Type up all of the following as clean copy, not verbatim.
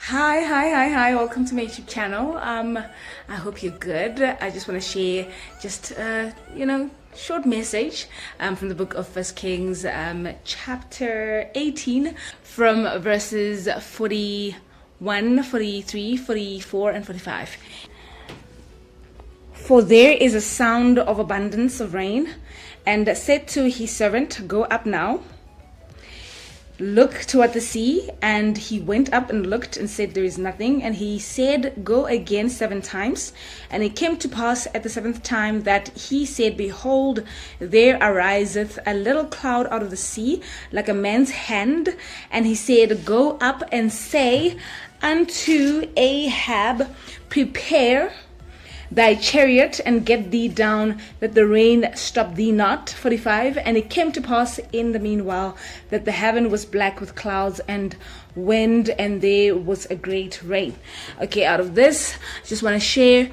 Hi. Welcome to my YouTube channel. I hope you're good. I just want to share just short message from the book of First Kings, chapter 18, from verses 41, 43, 44, and 45. For there is a sound of abundance of rain, and said to his servant, Go up now, look toward the sea. And he went up and looked and said, There is nothing. And he said, Go again 7 times. And it came to pass at the 7th time that he said, Behold, there ariseth a little cloud out of the sea, like a man's hand. And he said, Go up and say unto Ahab, Prepare thy chariot and get thee down, that the rain stop thee not. 45. And it came to pass in the meanwhile that the heaven was black with clouds and wind, and there was a great rain. Okay, out of this, I just want to share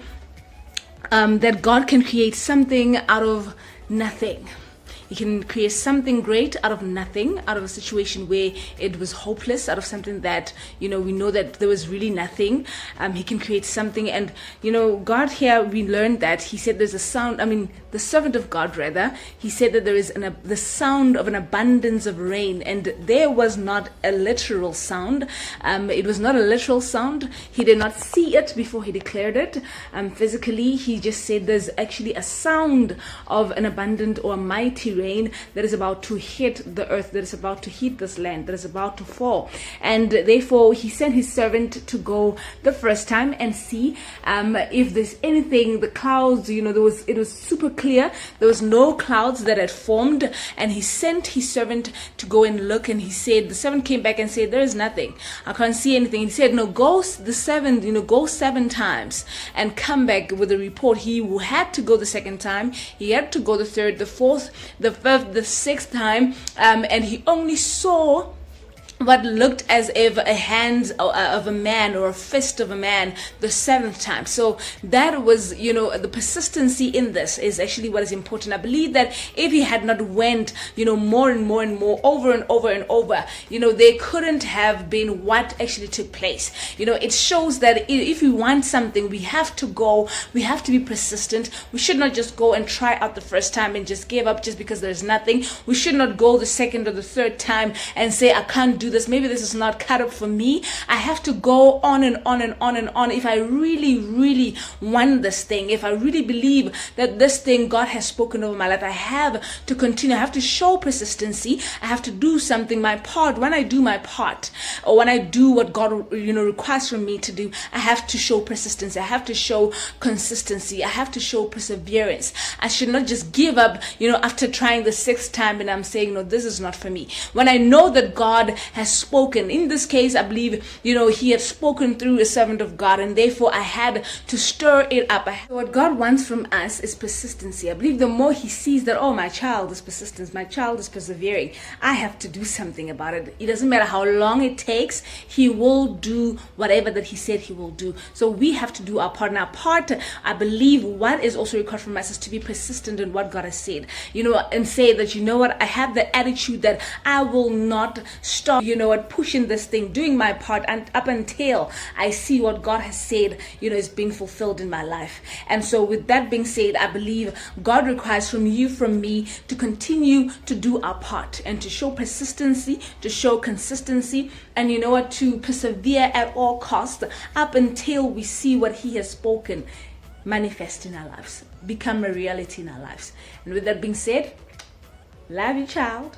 that God can create something out of nothing. He can create something great out of nothing, out of a situation where it was hopeless, out of something that, we know that there was really nothing. He can create something. And, God here, we learned that he said there's a sound, the servant of God rather, he said that there is the sound of an abundance of rain. And there was not a literal sound. It was not a literal sound. He did not see it before he declared it. Physically, he just said there's actually a sound of an abundant or a mighty rain that is about to hit the earth, that is about to hit this land, that is about to fall. And therefore he sent his servant to go the first time and see if there's anything. The clouds, it was super clear. There was no clouds that had formed. And he sent his servant to go and look. And the servant came back and said, There is nothing. I can't see anything. He said, No, go 7 times and come back with a report. He had to go the 2nd time. He had to go the 3rd, the 4th, the 5th, the 6th time, and he only saw what looked as if a hand of a man or a fist of a man the 7th time. So that was, the persistency in this is actually what is important. I believe that if he had not went, more and more and more, over and over and over, there couldn't have been what actually took place. It shows that if we want something, we have to go, we have to be persistent. We should not just go and try out the first time and just give up just because there's nothing. We should not go the 2nd or the 3rd time and say, I can't do this. Maybe this is not cut up for me. I have to go on and on and on and on. If I really, really want this thing, if I really believe that this thing God has spoken over my life, I have to continue. I have to show persistency. I have to do something, my part. When I do my part, or when I do what God, requires from me to do, I have to show persistency. I have to show consistency. I have to show perseverance. I should not just give up, after trying the 6th time and I'm saying, no, this is not for me. When I know that God has spoken, in this case, I believe, he had spoken through a servant of God, and therefore I had to stir it up. What God wants from us is persistency. I believe the more he sees that, my child is persistent, my child is persevering, I have to do something about it. It doesn't matter how long it takes, he will do whatever that he said he will do. So we have to do our part. And our part, I believe, what is also required from us is to be persistent in what God has said, and say that, I have the attitude that I will not stop, pushing this thing, doing my part, and up until I see what God has said, is being fulfilled in my life. And so with that being said, I believe God requires from you, from me, to continue to do our part and to show persistency, to show consistency, and to persevere at all costs up until we see what he has spoken manifest in our lives, become a reality in our lives. And with that being said, love you, child.